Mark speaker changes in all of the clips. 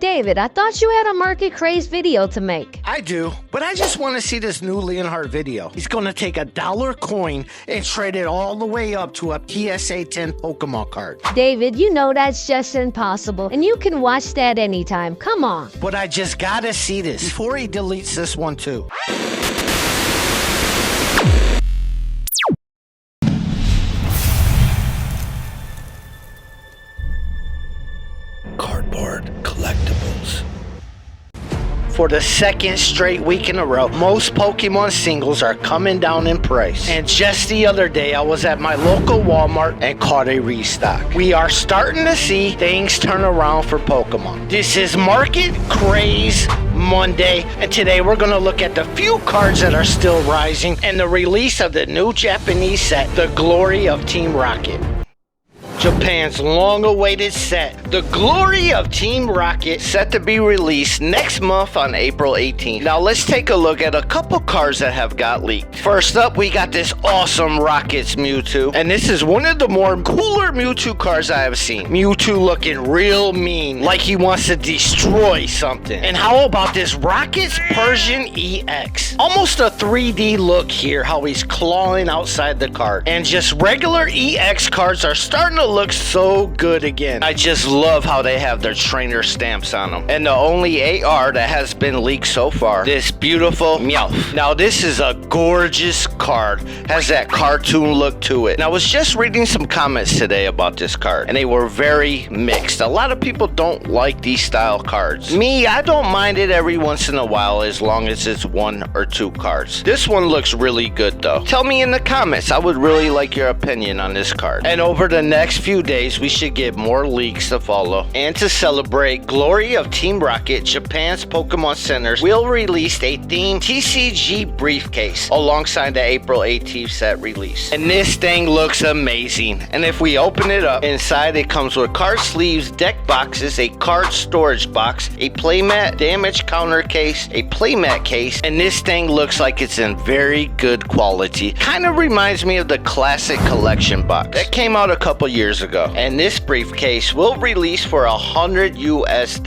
Speaker 1: David, I thought you had a market craze video to make.
Speaker 2: I do, but I just want to see this new Leonhardt video. He's going to take a $1 coin and trade it all the way up to a PSA 10 Pokemon card.
Speaker 1: David, you know that's just impossible, and you can watch that anytime. Come on.
Speaker 2: But I just gotta see this before he deletes this one too. Cardboard collectibles. For the second straight week in a row, most Pokemon singles are coming down in price. And just the other day, I was at my local Walmart and caught a restock. We are starting to see things turn around for Pokemon. This is Market Craze Monday, and today we're going to look at the few cards that are still rising and the release of the new Japanese set, The Glory of Team Rocket. Japan's long-awaited set, The Glory of Team Rocket, set to be released next month on April 18th. Now let's take a look at a couple cards that have got leaked. First up, we got this awesome Rockets Mewtwo, and this is one of the more cooler Mewtwo cards I have seen. Mewtwo looking real mean, like he wants to destroy something. And how about this Rockets Persian EX? Almost a 3D look here, how he's clawing outside the card. And just regular EX cards are starting to look so good again. I just love how they have their trainer stamps on them. And the only AR that has been leaked so far, this beautiful Meowth. Now this is a gorgeous card, has that cartoon look to it. Now I was just reading some comments today about this card, and they were very mixed. A lot of people don't like these style cards. Me, I don't mind it every once in a while as long as it's 1 or 2 cards. This one looks really good though. Tell me in the comments, I would really like your opinion on this card. And over the next few days, we should get more leaks to follow. And to celebrate Glory of Team Rocket, Japan's Pokemon Centers will release a themed TCG briefcase alongside the April 18th set release. And this thing looks amazing. And if we open it up, inside it comes with card sleeves, deck boxes, a card storage box, a playmat damage counter case, a playmat case, and this thing looks like it's in very good quality. Kind of reminds me of the classic collection box that came out a couple years ago. And this briefcase will release for $100 US.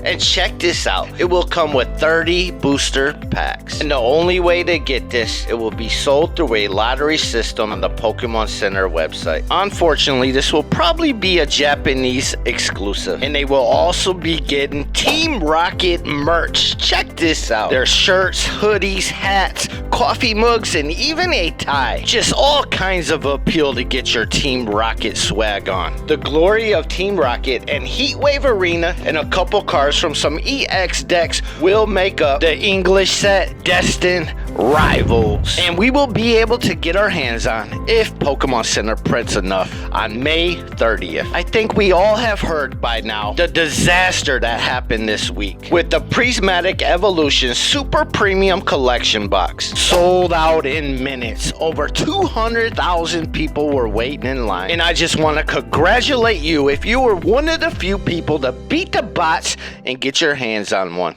Speaker 2: And check this out, it will come with 30 booster packs. And the only way to get this, it will be sold through a lottery system on the Pokemon Center website. Unfortunately, this will probably be a Japanese exclusive. And they will also be getting Team Rocket merch. Check this out. There's shirts, hoodies, hats, coffee mugs, and even a tie. Just all kinds of appeal to get your Team Rocket swag on. The Glory of Team Rocket and Heatwave Arena and a couple cards from some EX decks will make up the English set Destined Rivals. And we will be able to get our hands on, if Pokemon Center prints enough, on May 30th. I think we all have heard by now the disaster that happened this week with the Prismatic Evolution Super Premium Collection box. Sold out in minutes. Over 200,000 people were waiting in line. And I just want to congratulate you if you were one of the few people to beat the bots and get your hands on one.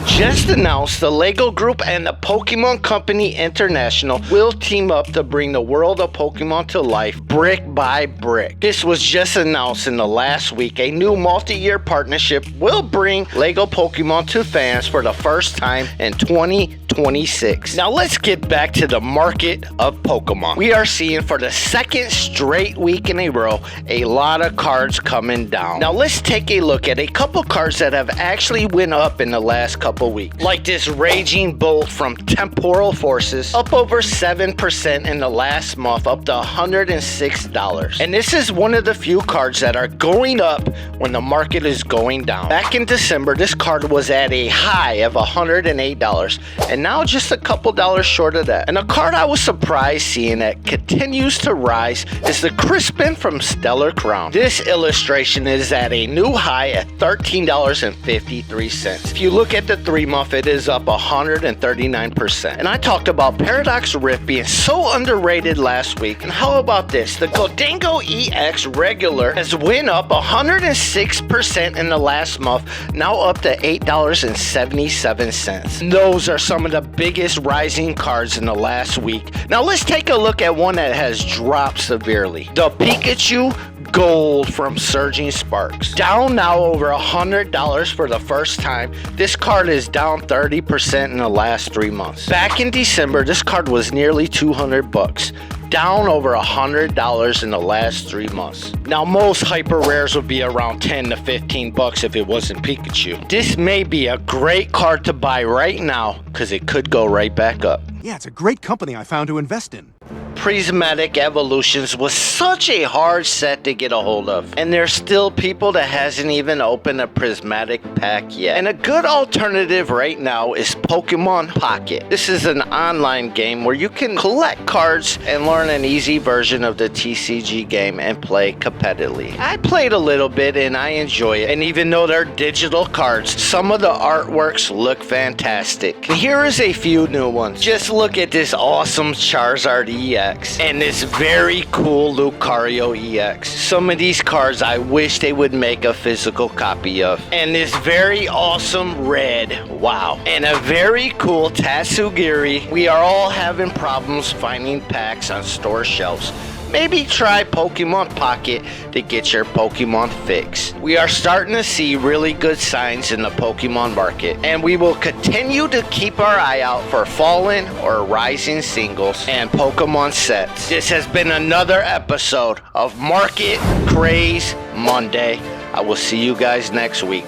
Speaker 2: Just announced, the LEGO Group and the Pokemon Company International will team up to bring the world of Pokemon to life brick by brick. This was just announced in the last week. A new multi-year partnership will bring LEGO Pokemon to fans for the first time in 2026. Now let's get back to the market of Pokemon. We are seeing for the second straight week in a row a lot of cards coming down. Now let's take a look at a couple cards that have actually went up in the last couple weeks. Like this Raging Bolt from Temporal Forces, up over 7% in the last month, up to $106. And this is one of the few cards that are going up when the market is going down. Back in December, this card was at a high of $108, and now just a couple dollars short of that. And a card I was surprised seeing that continues to rise is the Crispin from Stellar Crown. This illustration is at a new high at $13.53. If you look at the 3-month, it is up 139%. And I talked about Paradox Rift being so underrated last week. And how about this? The Gholdengo EX regular has went up 106% in the last month, now up to $8.77. Those are some of the biggest rising cards in the last week. Now let's take a look at one that has dropped severely. The Pikachu gold from Surging Sparks. Down now over $100 for the first time. This card is down 30% in the last 3 months. Back in December, this card was nearly 200 bucks. Down over $100 in the last 3 months. Now most hyper rares would be around 10 to 15 bucks if it wasn't Pikachu. This may be a great card to buy right now because it could go right back up.
Speaker 3: Yeah, it's a great company I found to invest in.
Speaker 2: Prismatic Evolutions was such a hard set to get a hold of, and there's still people that hasn't even opened a prismatic pack yet. And a good alternative right now is Pokemon Pocket. This is an online game where you can collect cards and learn an easy version of the TCG game and play competitively. I played a little bit and I enjoy it, and even though they're digital cards, some of the artworks look fantastic. Here is a few new ones. Just look at this awesome Charizard EX and this very cool Lucario EX. Some of these cards I wish they would make a physical copy of. And this very awesome red, wow. And a very cool Tatsugiri. We are all having problems finding packs on store shelves. Maybe try Pokemon Pocket to get your Pokemon fix. We are starting to see really good signs in the Pokemon market, and we will continue to keep our eye out for fallen or rising singles and Pokemon sets. This has been another episode of Market Craze Monday. I will see you guys next week.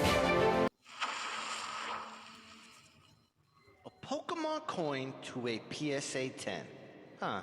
Speaker 2: A Pokemon coin to a PSA 10. Huh.